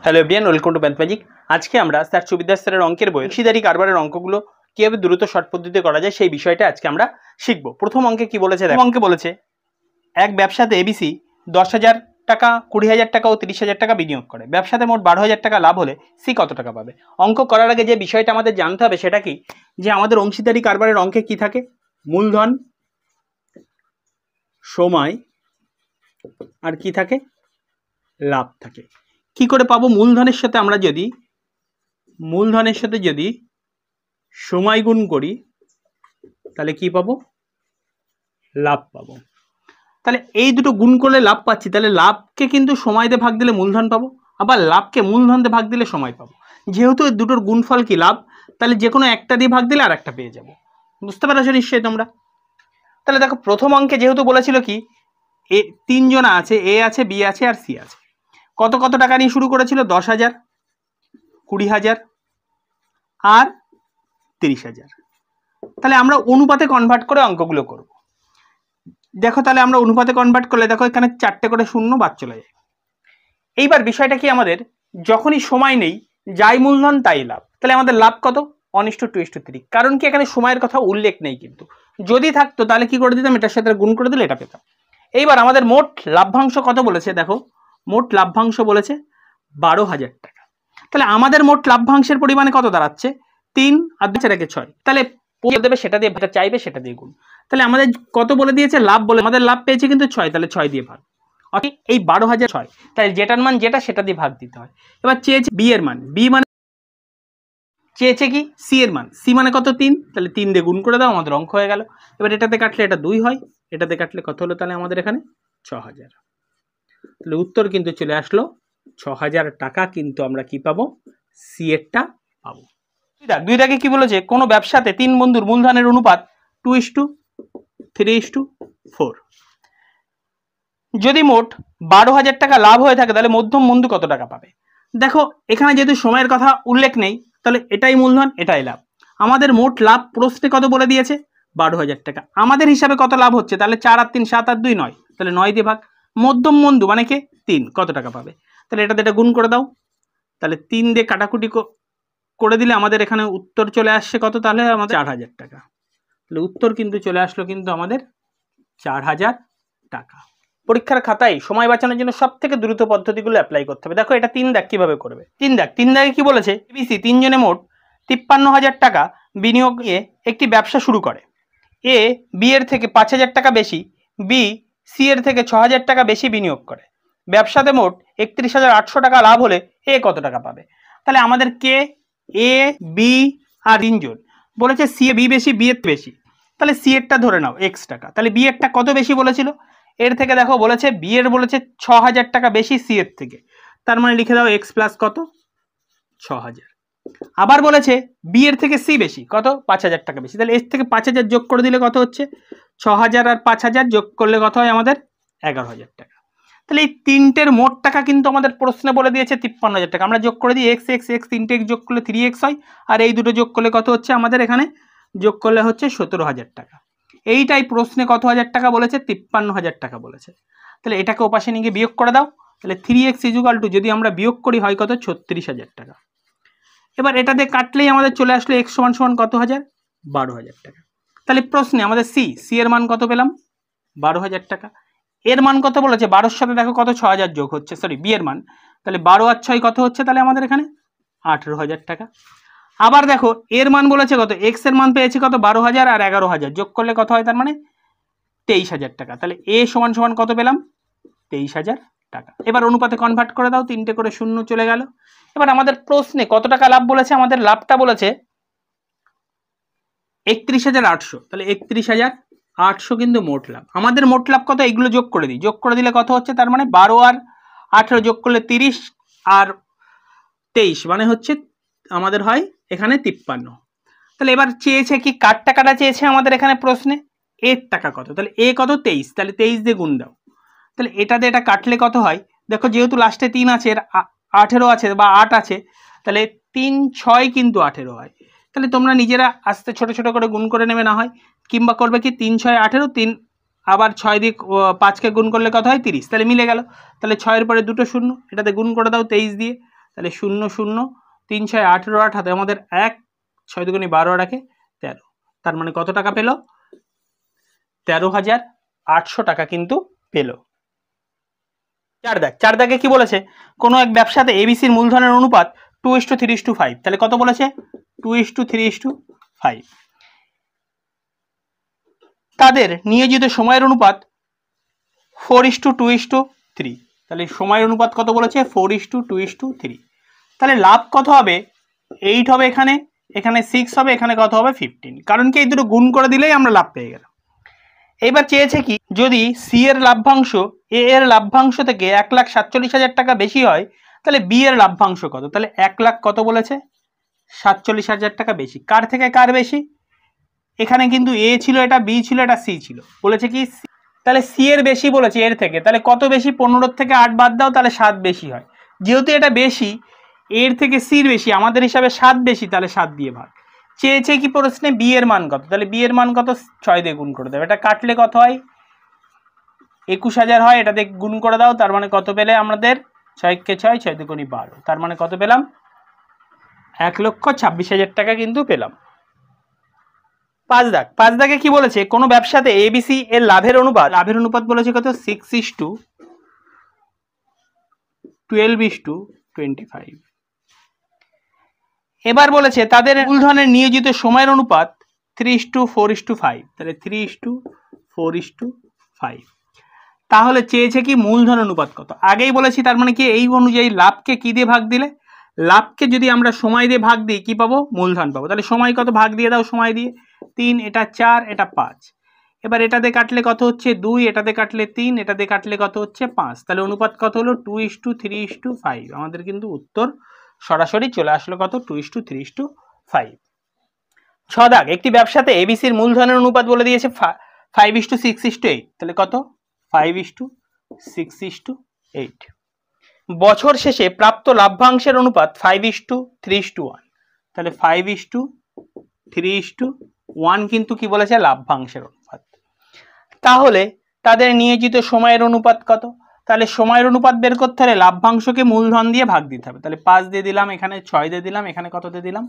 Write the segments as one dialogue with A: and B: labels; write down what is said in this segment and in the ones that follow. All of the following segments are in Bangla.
A: Hello everyone, welcome to math magic. আজকে আমরা স্যার সুবিদ্যাস স্যারের অঙ্কের বই অংশীদারি কারবারের অঙ্কগুলো কিভাবে দ্রুত শর্ট পদ্ধতিতে করা যায় সেই বিষয়টা আজকে আমরা শিখব। প্রথম অঙ্কে কি বলেছে? অঙ্কে বলেছে এক ব্যবসাতে এবিসি 10,000 টাকা, 20,000 টাকা ও 30,000 টাকা বিনিয়োগ করে। ব্যবসাতে মোট 12,000 টাকা লাভ হলে সি কত টাকা পাবে? অঙ্ক করার আগে যে বিষয়টা আমাদের জানতে হবে সেটা কি, যে আমাদের অংশীদারি কারবারের অঙ্কে কি থাকে? মূলধন, সময় আর কি থাকে? লাভ থাকে। কি করে পাবো? মূলধনের সাথে আমরা যদি সময় গুণ করি তাহলে কি পাবো? লাভ পাবো। তাহলে এই দুটো গুণ করলে লাভ পাচ্ছি, তাহলে লাভকে কিন্তু সময় দিয়ে ভাগ দিলে মূলধন পাবো, আবার লাভকে মূলধন দিয়ে ভাগ দিলে সময় পাবো। যেহেতু এই দুটোর গুণফল কি লাভ, তাহলে যে কোনো একটা দিয়ে ভাগ দিলে আর একটা পেয়ে যাবো। বুঝতে পারছো নিশ্চয়ই তোমরা? তাহলে দেখো প্রথম অঙ্কে যেহেতু বলেছিল কি এ তিনজন আছে, এ আছে, বি আছে আর সি আছে। কত কত টাকা নিয়ে শুরু করেছিল? 10,000, 20,000 আর 30,000। তাহলে আমরা অনুপাতে কনভার্ট করে অঙ্কগুলো করব। দেখো তাহলে আমরা অনুপাতে কনভার্ট করলে দেখো এখানে 4টে করে শূন্য বাদ চলে যায়। এইবার বিষয়টা কি, আমাদের যখনই সময় নেই যাই মূলধন তাই লাভ। তাহলে আমাদের লাভ কত? 1:2:3। কারণ কি এখানে সময়ের কথা উল্লেখ নেই, কিন্তু যদি থাকতো তাহলে কি করে দিতাম? এটার সাথে গুণ করে দিলে এটা পেতাম। এইবার আমাদের মোট লাভ্যাংশ কত বলেছে? দেখো মোট লাভ্যাংশ বলেছে 12,000 টাকা। তাহলে আমাদের মোট লাভ্যাংশের পরিমাণে কত দাঁড়াচ্ছে? 3 আর 6। তাহলে দেবে সেটা দিয়ে ভাগ, চাইবে সেটা দিয়ে গুণ। তাহলে আমাদের কত বলে দিয়েছে? লাভ বলে আমাদের লাভ পেয়েছে কিন্তু 6, তাহলে 6 দিয়ে ভাগ। ওকে, এই 12,006। তাহলে যেটার মান যেটা সেটা দিয়ে ভাগ দিতে হয়। এবার চেয়েছে বি এর মান, বি মানে চেয়েছে কি সি এর মান, সি মানে কত? 3, তাহলে 3 দিয়ে গুণ করে দাও, আমাদের অঙ্ক হয়ে গেল। এবার এটাতে কাটলে এটা 2 হয়, এটাতে কাটলে কত হলো? তাহলে আমাদের এখানে 6,000। তাহলে উত্তর কিন্তু চলে আসলো 6,000 টাকা। কিন্তু আমরা কি পাবো? সি এরটা পাবো। দুই দাগে কি বলেছে? কোনো ব্যবসাতে 3 বন্ধুর মূলধনের অনুপাত 2:3:4। যদি মোট 12,000 টাকা লাভ হয়ে থাকে তাহলে মধ্যম বন্ধু কত টাকা পাবে? দেখো এখানে যেহেতু সময়ের কথা উল্লেখ নেই, তাহলে এটাই মূলধন, এটাই লাভ। আমাদের মোট লাভ প্রশ্নে কত বলে দিয়েছে? 12,000 টাকা। আমাদের হিসাবে কত লাভ হচ্ছে? তাহলে 4 আর 3 7 আর 2 9, তাহলে 9 দিয়ে ভাগ। মধ্যম বন্ধু মানে কে? 3, কত টাকা পাবে? তাহলে এটাতে এটা গুণ করে দাও। তাহলে 3 দিয়ে কাটাকুটি করে দিলে আমাদের এখানে উত্তর চলে আসছে কত? তাহলে আমাদের 4,000 টাকা। তাহলে উত্তর কিন্তু চলে আসলো কিন্তু আমাদের 4,000 টাকা। পরীক্ষার খাতায় সময় বাঁচানোর জন্য সব থেকে দ্রুত পদ্ধতিগুলো অ্যাপ্লাই করতে হবে। দেখো এটা 3 দাগ কিভাবে করবে। 3 দাগে কি বলেছে? এবিসি 3 জনে মোট 53,000 টাকা বিনিয়োগে একটি ব্যবসা শুরু করে। এ বি এর থেকে 5,000 টাকা বেশি, বি সি এর থেকে 6,000 টাকা বেশি বিনিয়োগ করে। ব্যবসাতে মোট 31,800 টাকা লাভ হলে এ কত টাকা পাবে? তাহলে আমাদের কে, এ, বি আর 3 জন বলেছে সি এ বি বেশি, বি এর বেশি। তাহলে সি এরটা ধরে নাও x টাকা। তাহলে বি এরটা কত বেশি বলেছিল? এর থেকে দেখো বলেছে বি এর বলেছে 6,000 টাকা বেশি সি এর থেকে, তার মানে লিখে দাও x প্লাস কত? 6,000। আবার বলেছে বি এর থেকে সি বেশি, কত? 5,000 টাকা বেশি। তাহলে এর থেকে 5,000 যোগ করে দিলে কত হচ্ছে? 6,000 আর 5,000 যোগ করলে কত হয় আমাদের? 11,000 টাকা। তাহলে এই তিনটের মোট টাকা কিন্তু আমাদের প্রশ্নে বলে দিয়েছে 53,000 টাকা। আমরা যোগ করে দিই x x x, 3টে যোগ করলে 3x হয়, আর এই দুটো যোগ করলে কত হচ্ছে আমাদের? এখানে যোগ করলে হচ্ছে 17,000 টাকা। এইটাই প্রশ্নে কত হাজার টাকা বলেছে? 53,000 টাকা বলেছে। তাহলে এটাকে ওপাশে নিয়ে বিয়োগ করে দাও। তাহলে 3x = যদি আমরা বিয়োগ করি হয় কত? 36,000 টাকা। এবার এটাতে কাটলেই আমাদের চলে আসলো x সমান কত হাজার? 12,000 টাকা। তাহলে প্রশ্নে আমাদের সি এর মান কত পেলাম? 12,000 টাকা। এর মান কত বলেছে? 12-র সাথে দেখো কত? 6,000 যোগ হচ্ছে, সরি বি এর মান। তাহলে 12 আর 6 কত হচ্ছে? তাহলে আমাদের এখানে 18,000 টাকা। আবার দেখো এর মান বলেছে কত? এক্স এর মান পেয়েছি কত? 12,000 আর 11,000 যোগ করলে কত হয়? তার মানে 23,000 টাকা। তাহলে এ সমান কত পেলাম? 23,000 টাকা। এবার অনুপাতে কনভার্ট করে দাও, 3টে করে শূন্য চলে গেল। এবার আমাদের প্রশ্নে কত টাকা লাভ বলেছে? আমাদের লাভটা বলেছে 31,800। তাহলে 31,800 কিন্তু মোট লাভ। আমাদের মোট লাভ কত? এইগুলো যোগ করে দিই, যোগ করে দিলে কত হচ্ছে? তার মানে 12 আর 18 যোগ করলে 30 আর 23 মানে হচ্ছে আমাদের হয় এখানে 53। তাহলে এবার চেয়েছে কি? কার টাকাটা চেয়েছে আমাদের এখানে প্রশ্নে? এর টাকা কত? তাহলে এ কত? 23, তাহলে 23 দিয়ে গুণ দাও। তাহলে এটাতে এটা কাটলে কত হয়? দেখো যেহেতু লাস্টে 3 আছে, 18 আছে বা 8 আছে, তাহলে 3 6 কিন্তু 18 হয়। তাহলে তোমরা নিজেরা আস্তে ছোট ছোট করে গুণ করে নেবে না হয়, কিংবা করবে কি 3 6 18, 3 আবার 6 দিয়ে 5কে গুণ করলে কত হয়? 30। তাহলে মিলে গেল। তাহলে 6 এর পরে দুটো শূন্য, এটাতে গুণ করে দাও 23 দিয়ে। তাহলে 0 0 3 6 18 8 হাতে আমাদের 1 6 দুগুণে 12 রাখে 13, তার মানে কত টাকা পেল? 13,800 টাকা কিন্তু পেল। চার দাগে কি বলেছে? কোনো এক ব্যবসাতে এবিসির মূলধনের অনুপাত 2:3:5, তাহলে কত বলেছে? 2:3:5। তাদের নিয়োজিত সময়ের অনুপাত 4:2:3, তাহলে সময়ের অনুপাত কত বলেছে? 4:2:3। তাহলে লাভ কত হবে? 8 হবে, এখানে 6 হবে, এখানে কত হবে? 15। কারণ কি এই দুটো গুণ করে দিলেই আমরা লাভ পেয়ে গেলাম। এইবার চেয়েছে কি, যদি সি এর লাভ্যাংশ এ এর লাভ্যাংশ থেকে 1,47,000 টাকা বেশি হয়, তাহলে বি এর লাভ্যাংশ কত? তাহলে 1 লাখ কত বলেছে? 47,000 টাকা বেশি। কার থেকে কার বেশি? এখানে কিন্তু এ ছিল, এটা বি ছিল, এটা সি ছিল, বলেছে কি তাহলে সি এর বেশি বলেছে এর থেকে। তাহলে কত বেশি? 15 থেকে 8 বাদ দাও, তাহলে 7 বেশি হয়। যেহেতু এটা বেশি, এর থেকে সির বেশি, আমাদের হিসাবে 7 বেশি, তাহলে 7 দিয়ে ভাগ। চেয়েছে কি প্রশ্নে? বি এর মান কত? তাহলে বি এর মান কত? 6 দিয়ে গুণ করে দেবে। এটা কাটলে কত হয়? 21,000 হয়, এটা দিয়ে গুণ করে দাও, তার মানে কত পেলে আমাদের? 6 কে 6, 6 দুগুণে 12, তার মানে কত পেলাম? 1,26,000 টাকা কিন্তু পেলাম। 5 দাগে কি বলেছে? কোনো ব্যবসাতে এবিসি এর লাভের অনুপাত বলেছে কত? 6:12:25। এবার বলেছে তাদের মূলধনের নিয়োজিত সময়ের অনুপাত 3:4:5, তাহলে 3:4:5। তাহলে চেয়েছে কি মূলধন অনুপাত কত? আগেই বলেছি, তার মানে কি এই অনুযায়ী লাভকে কি দিয়ে ভাগ দিলে? লাভকে যদি আমরা সময় দিয়ে ভাগ দিই কি পাবো? মূলধন পাবো। তাহলে সময় কত? ভাগ দিয়ে দাও সময় দিয়ে। 3, এটা 4, এটা 5। এবার এটাতে কাটলে কত হচ্ছে? 2, এটাতে কাটলে 3, এটাতে কাটলে কত হচ্ছে? 5। তাহলে অনুপাত কত হলো? 2:3:5। আমাদের কিন্তু উত্তর সরাসরি চলে আসলো কত? 2:3:5। 6 দাগ, একটি ব্যবসাতে এবিসির মূলধনের অনুপাত বলে দিয়েছে 5:6:8, তাহলে কত? 5:6:8। বছর শেষে প্রাপ্ত লাভ্যাংশের অনুপাত 5:3:1, তাহলে 5:3:1 কিন্তু কি বলেছে? লাভ্যাংশের অনুপাত। তাহলে তাদের নিয়োজিত সময়ের অনুপাত কত? তাহলে সময়ের অনুপাত বের করতে হলে লাভ্যাংশকে মূলধন দিয়ে ভাগ দিতে হবে। তাহলে 5 দিয়ে দিলাম, এখানে 6 দিয়ে দিলাম, এখানে কত দিয়ে দিলাম?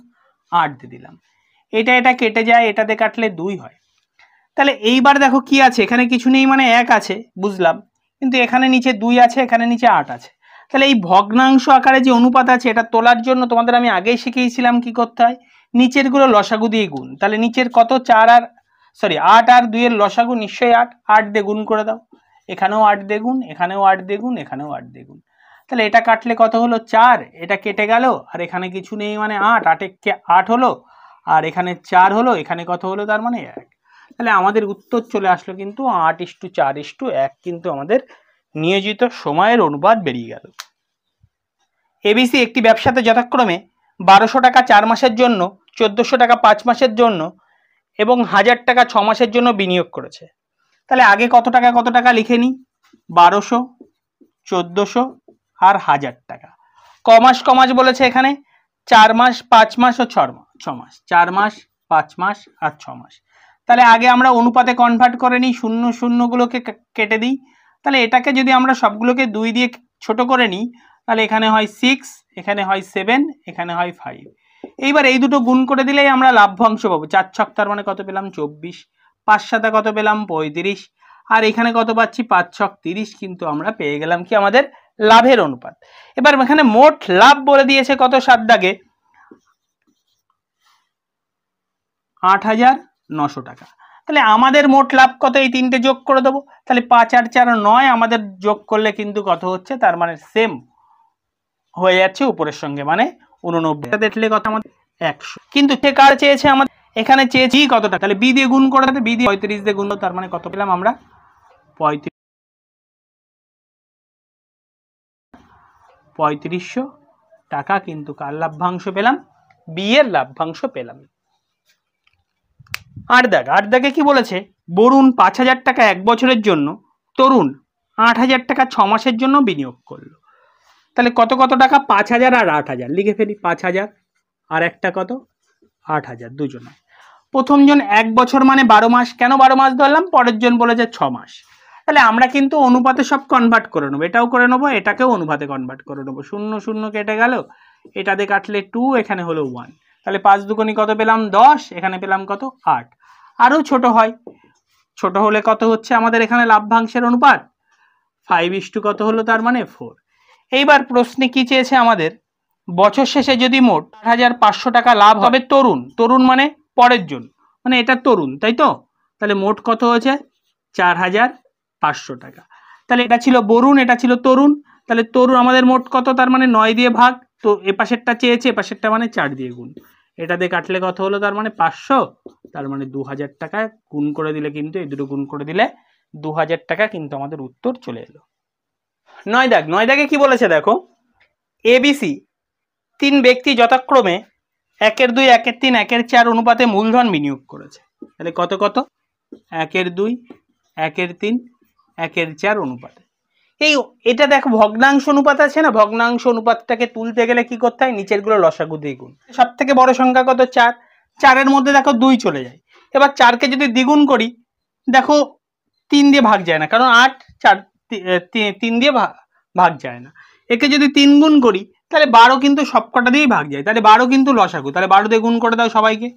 A: 8 দিয়ে দিলাম। এটা কেটে যায়, এটাতে কাটলে 2 হয়। তাহলে এইবার দেখো কি আছে, এখানে কিছু নেই, মানে 1 আছে, বুঝলাম, কিন্তু এখানে নিচে 2 আছে, এখানে নিচে 8 আছে। তাহলে এই ভগ্নাংশ আকারে যে অনুপাত আছে, এটা তোলার জন্য তোমাদের আমি আগেই শিখিয়েছিলাম কি করতে হয়? নিচের গুলো লসাগু দিয়ে গুণ। তাহলে নিচের কত? 8 আর 2 এর লসাগু নিশ্চয়ই 8, 8 দিয়ে গুণ করে দাও। এখানেও 8 দিয়ে গুণ, এখানেও 8 দিয়ে গুণ, এখানেও 8 দিয়ে গুণ। তাহলে এটা কাটলে কত হলো? 4, এটা কেটে গেল, আর এখানে কিছু নেই, মানে 8, 8 হলো, আর এখানে 4 হলো, এখানে কত হলো? তার মানে 1। তাহলে আমাদের উত্তর চলে আসলো কিন্তু 8:4:1 কিন্তু আমাদের নিয়োজিত সময়ের অনুপাত বেরিয়ে গেল। এবিসি একটি ব্যবসাতে যথাক্রমে 1200 টাকা 4 মাসের জন্য, 1400 টাকা 5 মাসের জন্য এবং 1000 টাকা 6 মাসের জন্য বিনিয়োগ করেছে। তাহলে আগে কত টাকা লিখে নিই। 1200, 1400 আর 1000 টাকা। কমাস বলেছে এখানে 4 মাস, 5 মাস ও 6 মাস। 4 মাস, 5 মাস আর 6 মাস। তাহলে আগে আমরা অনুপাতে কনভার্ট করে নিই, 0 গুলোকে কেটে দিই। তাহলে এটাকে যদি আমরা সবগুলোকে 2 দিয়ে ছোট করে নিই, তাহলে এখানে হয় 6, এখানে হয় 7, এখানে হয় 5। এইবার এই দুটো গুণ করে দিলেই আমরা লাভ্যাংশ পাবো। 4 ছক, তার মানে কত পেলাম? 24। 5 সাথে কত পেলাম? 35। আর এখানে কত পাচ্ছি? 5 ছক 30, কিন্তু আমরা পেয়ে গেলাম কি? আমাদের লাভের অনুপাত। এবার এখানে মোট লাভ বলে দিয়েছে কত? 7 দাগে 8,900 টাকা। তাহলে আমাদের মোট লাভ কত? এই তিনটে যোগ করে দেবো। তাহলে 5 আর 4 9, আমাদের যোগ করলে কিন্তু কত হচ্ছে? তার মানে সেম হয়ে যাচ্ছে উপরের সঙ্গে, মানে 89। দেখলে কত? আমাদের 100। কিন্তু সে কার চেয়েছে? আমাদের এখানে চেয়েছি কত টাকা? তাহলে বি দিয়ে গুণ করে দেবে, বি দিয়ে 35 দিয়ে গুণ, তার মানে কত পেলাম আমরা? 3500 টাকা কিন্তু কার লাভ্যাংশ পেলাম? বি এর লাভ্যাংশ পেলাম। 8 দাগে কি বলেছে? বরুণ 5,000 টাকা 1 বছরের জন্য, তরুণ 8,000 টাকা 6 মাসের জন্য বিনিয়োগ করলো। তাহলে কত টাকা? 5,000 আর 8,000 লিখে ফেলি। 5,000 আর একটা কত? 8,000, দুজনে। প্রথম জন 1 বছর মানে 12 মাস। কেন 12 মাস ধরলাম? পরের জন বলেছে 6 মাস। তাহলে আমরা কিন্তু অনুপাতে সব কনভার্ট করে নেবো, এটাও করে নেবো, এটাকেও অনুপাতে কনভার্ট করে নেবো। 0 0 কেটে গেল, এটাতে কাটলে 2, এখানে হলো 1। তাহলে 5 দুগুণী কত পেলাম 10, এখানে পেলাম কত 8। আরও ছোট হয়, ছোট হলে কত হচ্ছে আমাদের এখানে লাভ্যাংশের অনুপাত 5:, কত হলো তার মানে 4। এইবার প্রশ্নে কি চেয়েছে আমাদের, বছর শেষে যদি মোট 8,500 টাকা লাভ হবে তরুণ, তরুণ মানে পরের জন, মানে এটা তরুণ, তাই তো? তাহলে মোট কত হয়েছে 4,500 টাকা। তাহলে এটা ছিল বরুণ, এটা ছিল তরুণ, তাহলে তরুণ আমাদের মোট কত, তার মানে 9 দিয়ে ভাগ, তো এপাশেরটা চেয়েছে, এপাশেরটা মানে 4 দিয়ে গুণ, এটা দিয়ে কাটলে কত হলো তার মানে 500, তার মানে 2,000 টাকা গুণ করে দিলে কিন্তু এই দুটো গুণ করে দিলে 2,000 টাকা কিন্তু আমাদের উত্তর চলে এলো। 9 দাগে কি বলেছে দেখো, এবিসি 3 ব্যক্তি যথাক্রমে 1/2, 1/3, 1/4 অনুপাতে মূলধন বিনিয়োগ করেছে। তাহলে কত কত 1/2, 1/3, 1/4 অনুপাতে। এটা দেখো ভগ্নাংশ অনুপাত আছে না, ভগ্নাংশ অনুপাতটাকে তুলতে গেলে কি করতে হয়, নিচের গুলো লসাগু দিয়ে গুণ। সব থেকে বড় সংখ্যা কত 4, 4-এর মধ্যে দেখো 2 চলে যায়। এবার 4কে যদি দ্বিগুণ করি, দেখো 3 দিয়ে ভাগ যায় না, কারণ 8, 4, 3 দিয়ে ভাগ যায় না। একে যদি 3 গুণ করি তাহলে 12 কিন্তু সবকটা দিয়েই ভাগ যায়, তাহলে 12 কিন্তু লসাগু, তাহলে 12 দিয়ে গুণ করে দাও সবাইকে।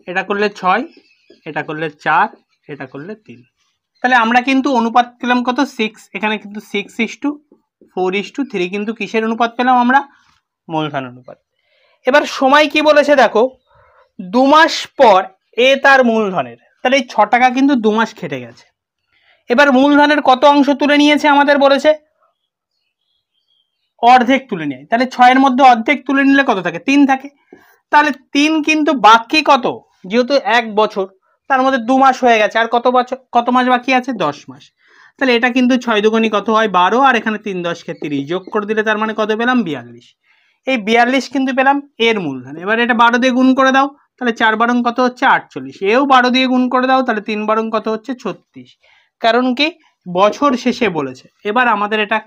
A: এটা করলে 6, এটা করলে 4, এটা করলে 3। তাহলে আমরা কিন্তু অনুপাত পেলাম কত 6, এখানে কিন্তু 6:4:3 কিন্তু কিসের অনুপাত পেলাম আমরা, মূলধন অনুপাত। এবার সময় কি বলেছে দেখো, 2 মাস পর এ তার মূলধনের, তাহলে এই 6 টাকা কিন্তু 2 মাস খেটে গেছে। এবার মূলধনের কত অংশ তুলে নিয়েছে আমাদের বলেছে, অর্ধেক তুলে নেয়, তাহলে 6-এর মধ্যে অর্ধেক তুলে নিলে কত থাকে 3 থাকে, তাহলে 3 কিন্তু বাকি কত, যেহেতু 1 বছর তার মধ্যে 2 মাস হয়ে গেছে, আর কত মাস বাকি আছে 10 মাস। তাহলে এটা কিন্তু 6 দুগুণী কত হয় 12, আর এখানে 3 10 কে 30 যোগ করে দিলে তার মানে কত পেলাম 42। এই 42 কিন্তু পেলাম এর মূলধন। এবার এটা 12 দিয়ে গুণ করে দাও, তাহলে 4 বারং কত হচ্ছে 48, এও 12 দিয়ে গুণ করে দাও, তাহলে 3 বারং কত হচ্ছে 36। কারণ কি বছর শেষে বলেছে। এবার আমাদের এটা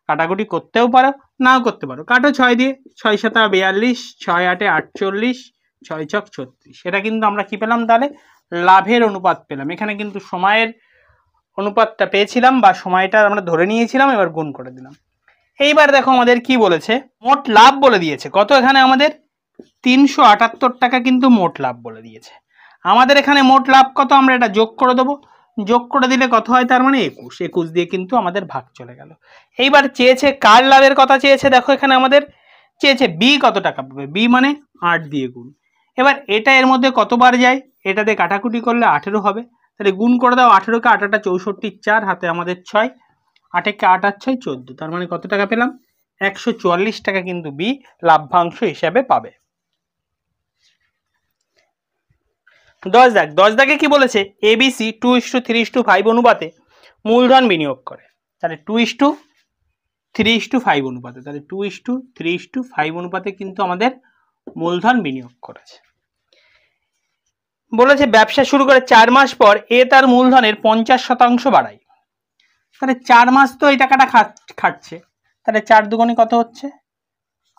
A: কাটাকুটি করতেও পারো, নাও করতে পারো, কাটো 6 দিয়ে, 6 7 42, 6 8 48, 6 6 36। এটা কিন্তু আমরা কি পেলাম তাহলে লাভের অনুপাত পেলাম। এখানে কিন্তু সময়ের অনুপাতটা পেয়েছিলাম বা সময়টা আমরা ধরে নিয়েছিলাম, এবার গুণ করে দিলাম। এইবার দেখো আমাদের কি বলেছে, মোট লাভ বলে দিয়েছে কত, এখানে আমাদের 378 টাকা কিন্তু মোট লাভ বলে দিয়েছে। আমাদের এখানে মোট লাভ কত, আমরা এটা যোগ করে দেবো, যোগ করে দিলে কত হয় তার মানে 21, 21 দিয়ে কিন্তু আমাদের ভাগ চলে গেল। এইবার চেয়েছে কার লাভের কথা চেয়েছে, দেখো এখানে আমাদের চেয়েছে বি কত টাকা পাবে, বি মানে 8 দিয়ে গুণ। এবার এটা এর মধ্যে কতবার যায়, এটা দিয়ে কাটাকুটি করলে 18 হবে, তাহলে গুণ করে দাও, 18 কে 8 8 64, 4 হাতে আমাদের 6, 8 কে 8 8 6 14, তার মানে কত টাকা পেলাম 144 টাকা কিন্তু বি লাভ্যাংশ হিসাবে পাবে। 10 দাগে কি বলেছে, এবিসি 2:3:5 অনুপাতে মূলধন বিনিয়োগ করে। তাহলে 2:3:5 অনুপাতে, তাহলে 2:3:5 অনুপাতে কিন্তু আমাদের মূলধন বিনিয়োগ করেছে। বলেছে ব্যবসা শুরু করে 4 মাস পর এ তার মূলধনের 50% বাড়ায়। তাহলে 4 মাস তো এই টাকাটা খাটছে, তাহলে 4 দুগুণে কত হচ্ছে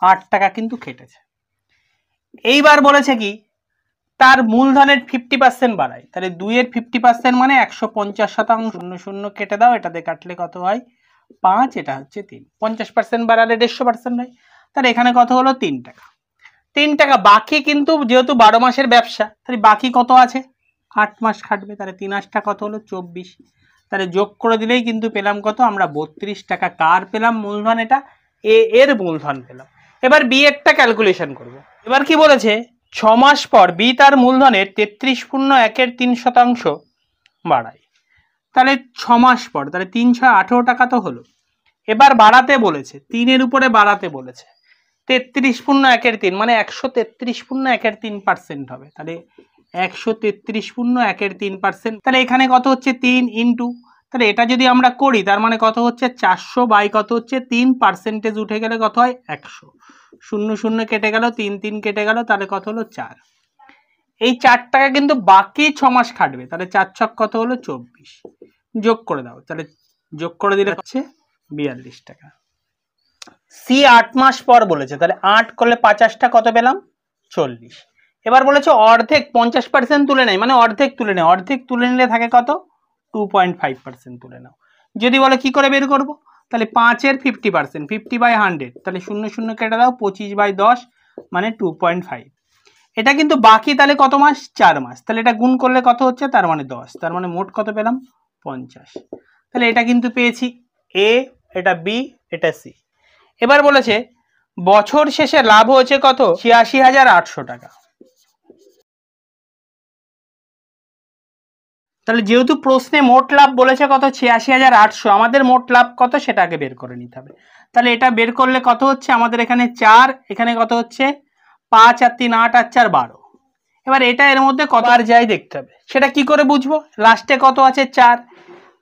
A: 8 টাকা কিন্তু খেটেছে। এইবার বলেছে কি তার মূলধনের 50% বাড়ায়, তাহলে 2 এর 50% মানে 150%, 0 0 কেটে দাও, এটাতে কাটলে কত হয় 5, এটা হচ্ছে 3, 50% বাড়ালে 150% হয়, তাহলে এখানে কত হলো 3 টাকা। 3 টাকা বাকি, কিন্তু যেহেতু 12 মাসের ব্যবসা, তাহলে বাকি কত আছে 8 মাস খাটবে, তাহলে 3 8টা কত হলো 24, তাহলে যোগ করে দিলেই কিন্তু পেলাম কত আমরা 32 টাকা। কার পেলাম মূলধন, এটা এ এর মূলধন পেলাম। এবার বি এরটা ক্যালকুলেশন করব। এবার কি বলেছে 6 মাস পর বি তার মূলধনের 33.1% বাড়ায়। তাহলে 6 মাস পর, তাহলে 3 6 18 টাকা তো হলো। এবার বাড়াতে বলেছে, 3 এর উপরে বাড়াতে বলেছে, 33.1 মানে 133.1 হবে, তাহলে 133.1, তাহলে এখানে কত হচ্ছে 3 ইন্টু, তাহলে এটা যদি আমরা করি তার মানে কত হচ্ছে 400 বাই কত হচ্ছে 3%, উঠে গেলে কত হয় 100, 0 0 কেটে গেল, 3 3 কেটে গেল, তাহলে কত হলো 4। এই 4 টাকা কিন্তু বাকি 6 মাস খাটবে, তাহলে 4 ছক কত হলো 24, যোগ করে দাও, তাহলে যোগ করে দিলে হচ্ছে 42 টাকা। সি 8 মাস পর বলেছে, তাহলে 8 করলে 50টা কত পেলাম 40। এবার বলেছে অর্ধেক 50% তুলে নেয়, মানে অর্ধেক তুলে নেয়, অর্ধেক তুলে নিলে থাকে কত 2.5% তুলে নাও। যদি বলে কি করে বের করব, তাহলে 5-এর 50%, 50/100, তাহলে 0 কেটে দাও, 25/10 মানে 2.5। এটা কিন্তু বাকি তাহলে কত মাস, 4 মাস, তাহলে এটা গুণ করলে কত হচ্ছে, তার মানে 10, তার মানে মোট কত পেলাম, 50। তাহলে এটা কিন্তু পেয়েছি এ, এটা বি, এটা সি। এবার বলেছে বছর শেষে লাভ হয়েছে কত, 86,800 টাকা। তাহলে যেহেতু প্রশ্নে মোট লাভ বলেছে কত, 86,800, আমাদের মোট লাভ কত সেটা আগে বের করে নিতে হবে। তাহলে এটা বের করলে কত হচ্ছে, আমাদের এখানে 4, এখানে কত হচ্ছে 5 আর 3 8 আর 4 12। এবার এটা এর মধ্যে কত আর যাই দেখতে হবে, সেটা কি করে বুঝবো, লাস্টে কত আছে 4,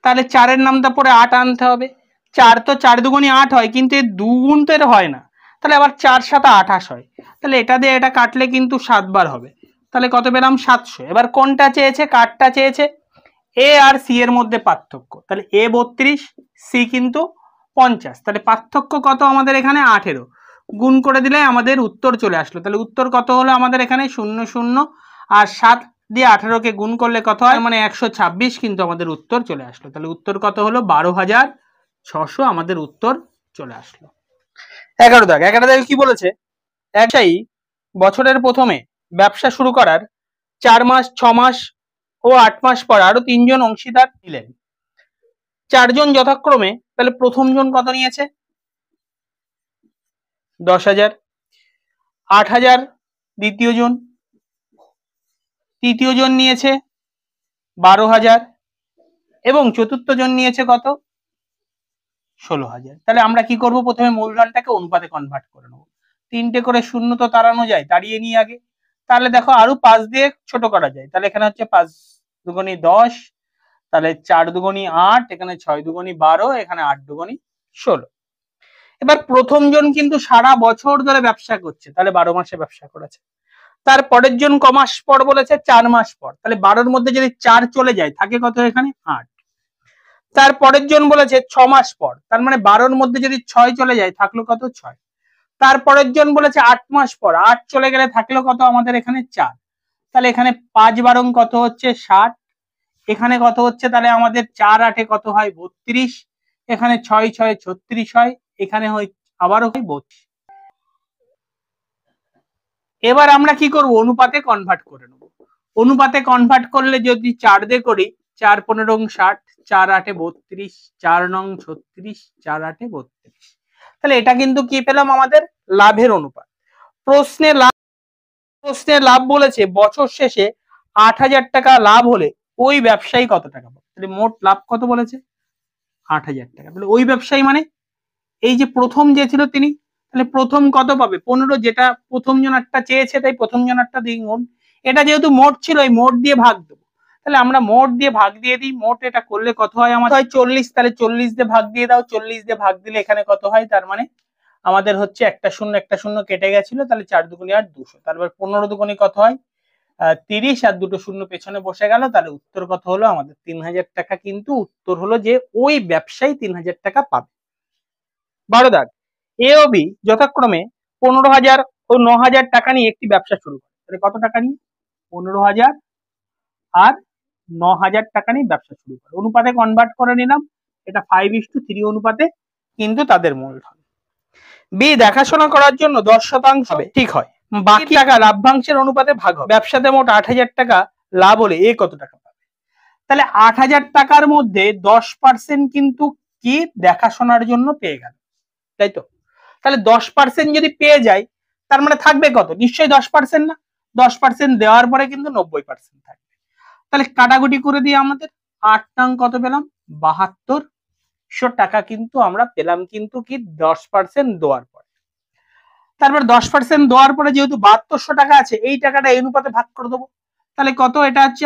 A: তাহলে 4-এর নামটা পরে 8 আনতে হবে। 4 তো 4 দুগুণী 8 হয়, কিন্তু এর দুগুণ তো এর হয় না, তাহলে আবার 4 7 28 হয়, তাহলে এটা দিয়ে এটা কাটলে কিন্তু 7 বার হবে, তাহলে কত পেলাম 700। এবার কোনটা চেয়েছে, কাটটা চেয়েছে, এ আর সি এর মধ্যে পার্থক্য, তাহলে এ 32, সি কিন্তু 50, তাহলে পার্থক্য কত আমাদের এখানে 18, গুণ করে দিলে আমাদের উত্তর চলে আসলো। তাহলে উত্তর কত হলো আমাদের এখানে 00 আর 7 দিয়ে 18কে গুণ করলে কত হয়, মানে 126 কিন্তু আমাদের উত্তর চলে আসলো। তাহলে উত্তর কত হলো, 12,600 আমাদের উত্তর চলে আসলো। 11 দাগে কি বলেছে, একটাই বছরের প্রথমে ব্যবসা শুরু করার 4 মাস, 6 মাস ও 8 মাস পর আরো 3 জন অংশীদার নিলেন। 4 জন যথাক্রমে, তাহলে প্রথম জন কত নিয়েছে 10,000, 8,000 দ্বিতীয় জন, তৃতীয় জন নিয়েছে 12,000 এবং চতুর্থ জন নিয়েছে কত 16,000। তাহলে আমরা কি করব, প্রথমে মূলধনটাকে অনুপাতে কনভার্ট করে নেব। 3টে করে শূন্য তো তাড়ানো যায়, তাড়িয়ে নিই আগে। তাহলে দেখো আরো 5 দিয়ে ছোট করা যায়, তাহলে এখানে হচ্ছে 5 দুগুণী 10, তাহলে 4 দুগুণী 8, এখানে 6 দুগুণী 12, এখানে 8 দুগুণী 16। এবার প্রথম জন কিন্তু সারা বছর ধরে ব্যবসা করছে, তাহলে 12 মাসে ব্যবসা করেছে। তার পরের জন ক মাস পর বলেছে, 4 মাস পর, তাহলে 12-র মধ্যে যদি 4 চলে যায় থাকে কত এখানে 8। তার পরের জন বলেছে 6 মাস পর, তার মানে 12-র মধ্যে যদি 6 চলে যায় থাকলো কত 6। তারপরের জন বলেছে 8 মাস পর, 8 চলে গেলে থাকলো কত আমাদের এখানে 4, তাহলে এখানে 5 বারং কত হচ্ছে 60, এখানে কত হচ্ছে, তাহলে আমাদের 4 8-এ কত হয় 32, এখানে 6 6 36 হয়, এখানে হয় আবারও হয় 32। এবার আমরা কি করব, অনুপাতে কনভার্ট করে নেব। অনুপাতে কনভার্ট করলে যদি 4 দিয়ে করি, 4 15 60, 4 8-এ 32, 4 9 36, 4 8-এ 32। তাহলে এটা কিন্তু কি পেলাম, আমাদের লাভের অনুপাত। প্রশ্নে লাভ বলেছে বছর শেষে 8,000 টাকা লাভ হলে ওই ব্যবসায়ী কত টাকা পাবে। তাহলে মোট লাভ কত বলেছে 8,000 টাকা। তাহলে ওই ব্যবসায়ী মানে এই যে প্রথম যে ছিল তিনি, তাহলে প্রথম কত পাবে 15, যেটা প্রথম জনারটা চেয়েছে তাই প্রথম জনারটা দ্বিগুণ। এটা যেহেতু মোট ছিল, এই মোট দিয়ে ভাগ দেবো, তাহলে আমরা মোট দিয়ে ভাগ দিয়ে দিই। মোট এটা করলে কত হয়, আমাদের হয় 40, তাহলে 40 দিয়ে ভাগ দিয়ে দাও। 40 দিয়ে ভাগ দিলে এখানে কত হয়, তার মানে আমাদের হচ্ছে একটা শূন্য কেটে গেছিল, তাহলে 4 দুগুণী 8 200, তারপর 15 দুগুণী কত হয় 30, আর দুটো শূন্য পেছনে বসে গেল, তাহলে উত্তর কত হলো আমাদের 3,000 টাকা। কিন্তু উত্তর হলো যে ওই ব্যবসায়ী 3,000 টাকা পাবে। 12 দাগ, এ ও বি যথাক্রমে 15,000 ও 9,000 টাকা নিয়ে একটি ব্যবসা শুরু করে। তাহলে কত টাকা নিয়ে 15,000 আর 9,000 টাকা নিয়ে ব্যবসা শুরু করে। অনুপাতে কনভার্ট করে নিলাম, এটা 5:3 অনুপাতে কিন্তু তাদের মূলধন। বি দেখাশোনা করার জন্য 10% হবে, ঠিক হয়। বাকি টাকা লাভ্যাংশের অনুপাতে ভাগ হবে। ব্যবসাতে মোট 8,000 টাকা লাভ হলে এ কত টাকা পাবে। তাহলে 8,000 টাকার মধ্যে 10% কিন্তু কি দেখাশোনার জন্য পেয়ে গেল, তাই তো। তাহলে 10% যদি পেয়ে যায়, তার মানে থাকবে কত, নিশ্চয়ই 10% না। 10% দেওয়ার পরে কিন্তু 90% থাকবে। তাহলে কাটাকুটি করে দিয়ে আমাদের 8 নং কত পেলাম 7200 টাকা কিন্তু আমরা পেলাম, কিন্তু কি 10% দেওয়ার পরে। তারপর 10% দেওয়ার পরে যেহেতু 7200 টাকা আছে, এই টাকাটা এই অনুপাতে ভাগ করে দেবো। তাহলে কত, এটা হচ্ছে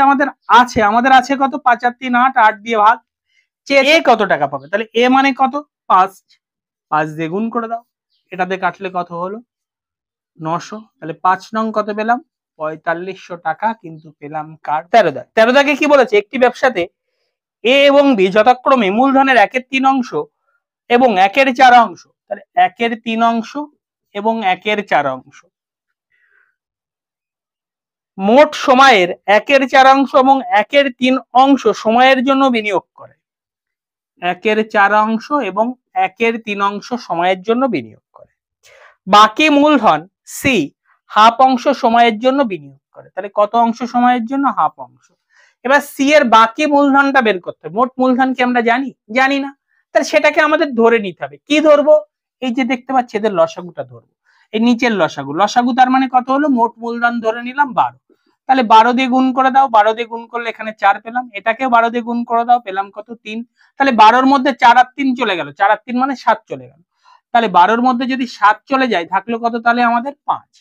A: আমাদের আছে কত 5 আর 3 8, 8 দিয়ে ভাগ। এ কত টাকা পাবে, তাহলে এ মানে কত 5, 5 দিয়ে গুণ করে দাও, এটাতে কাটলে কত হলো 900। তাহলে 5 নং কত পেলাম 4500 টাকা কিন্তু পেলাম কার। 13 দাগে কি বলেছে, একটি ব্যবসাতে এ এবং বি যথাক্রমে মূলধনের 1/3 অংশ এবং 1/4 অংশ, তাহলে 1/3 অংশ এবং 1/4 অংশ মোট সময়ের 1/4 এবং 1/3 সময়ের জন্য বিনিয়োগ করে। 1/4 এবং 1/3 সময়ের জন্য বিনিয়োগ করে। বাকি মূলধন সি হাফ অংশ সময়ের জন্য বিনিয়োগ করে। তাহলে কত অংশ সময়ের জন্য? হাফ অংশ। এবার সি এর বাকি মূলধনটা বের করতে হবে। মোট মূলধন কি আমরা জানি না, তাহলে সেটাকে আমাদের ধরে নিতে হবে। কি ধরবো? এই যে দেখতে পাচ্ছি এদের লসাগুটা ধরবো, এই নিচের লসাগু তার মানে কত হলো? মোট মূলধন ধরে নিলাম 12, তাহলে 12 দিয়ে গুণ করে দাও। 12 দিয়ে গুণ করলে এখানে 4 পেলাম, এটাকেও 12 দিয়ে গুণ করে দাও, পেলাম কত? 3। তাহলে 12-র মধ্যে 4 আর 3 চলে গেল, 4 আর 3 মানে 7 চলে গেল। তাহলে 12-র মধ্যে যদি 7 চলে যায় থাকলো কত? তাহলে আমাদের 5।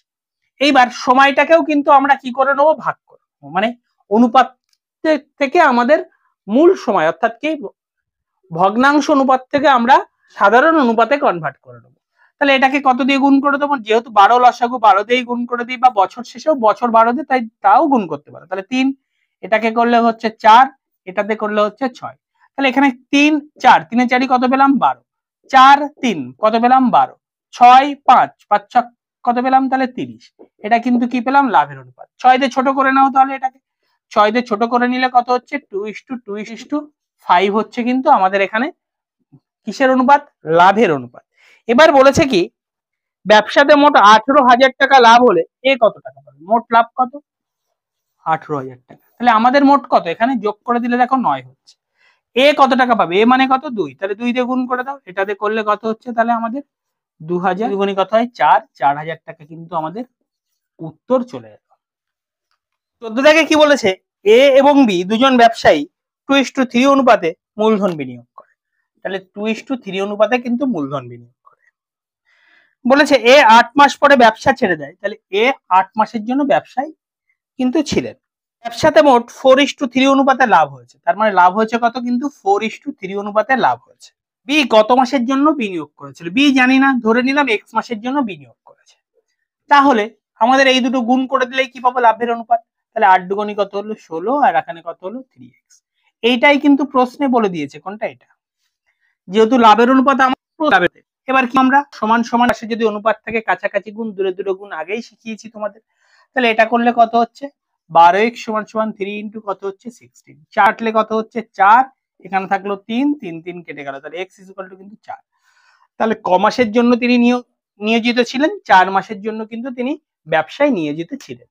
A: এইবার সময়টাকেও কিন্তু আমরা কি করে নেবো? ভাগ করে নেবো, মানে অনুপাত থেকে আমাদের মূল সময় অর্থাৎ কি ভগ্নাংশ অনুপাত থেকে আমরা সাধারণ অনুপাতে কনভার্ট করে নেবো। তাহলে এটাকে কত দিয়ে গুণ করে দেবো? যেহেতু 12 লসাগু 12 দিয়েই গুণ করে দিই, বা বছর শেষেও বছর 12 দিয়ে, তাই তাও গুণ করতে পারো। তাহলে 3, এটাকে করলে হচ্ছে 4, এটাতে করলে হচ্ছে 6। তাহলে এখানে 3 4, 3 এ 4 কত পেলাম? 12, 4 3 কত পেলাম? 12, 6 5 5 6 কত পেলাম? তাহলে 30। এটা কিন্তু কি পেলাম? লাভের অনুপাত। 6 দিয়ে ছোট করে নাও, তাহলে এটাকে 6 দিয়ে ছোট করে নিলে কত হচ্ছে? 2:2:5 হচ্ছে কিন্তু আমাদের এখানে কিসের অনুপাত? লাভের অনুপাত। এবার বলেছে কি ব্যবসাতে মোট 18,000 টাকা লাভ হলে এ কত টাকা পাবে? মোট লাভ কত? 18,000 টাকা। তাহলে আমাদের মোট কত? এখানে যোগ করে দিলে দেখো 9 হচ্ছে। এ কত টাকা পাবে? এ মানে কত? 2, তাহলে 2 দিয়ে গুণ করে দাও, এটাতে করলে কত হচ্ছে? তাহলে আমাদের 2000 গুণে কত হয়? 4,000 টাকা কিন্তু আমাদের উত্তর চলে গেল। 14 থেকে কি বলেছে? এ এবং বি দুজন ব্যবসায়ী 2:3 অনুপাতে মূলধন বিনিয়োগ করে। তাহলে 2:3 অনুপাতে কিন্তু মূলধন বিনিয়োগ করে। বলেছে এ 8 মাস পরে ব্যবসা ছেড়ে দেয়, তাহলে এ 8 মাসের জন্য ব্যবসায় কিন্তু ছিলেন। ব্যবসাতে মোট 4:3 অনুপাতে লাভ হয়েছে, তার মানে লাভ হয়েছে কত? কিন্তু 4:3 অনুপাতে লাভ হয়েছে। বি কত মাসের জন্য বিনিয়োগ করেছিল? বি জানি না, ধরে নিলাম x মাসের জন্য বিনিয়োগ করেছে। তাহলে আমাদের এই দুটো গুণ করে দিলেই কি পাবো? লাভের অনুপাত। তাহলে 8 দুগুণী কত হলো? 16, আর এখানে কত হলো? 3x। এইটাই কিন্তু প্রশ্নে বলে দিয়েছে, কোনটা? এটা। যেহেতু লাভের অনুপাত আমার, এবার কি আমরা সমান সমান আসে যদি অনুপাত থাকে কাছাকাছি গুণ, দূরে দূরে গুণ আগেই শিখিয়েছি তোমাদের। তাহলে এটা করলে কত হচ্ছে? 12x = 3 ইন্টু কত হচ্ছে? 16। 4 কাটলে কত হচ্ছে? 4, এখানে থাকলো 3, 3 3 কেটে গেল, তাহলে x = কিন্তু 4। তাহলে ক মাসের জন্য তিনি নিয়োজিত ছিলেন? 4 মাসের জন্য কিন্তু তিনি ব্যবসায় নিয়োজিত ছিলেন।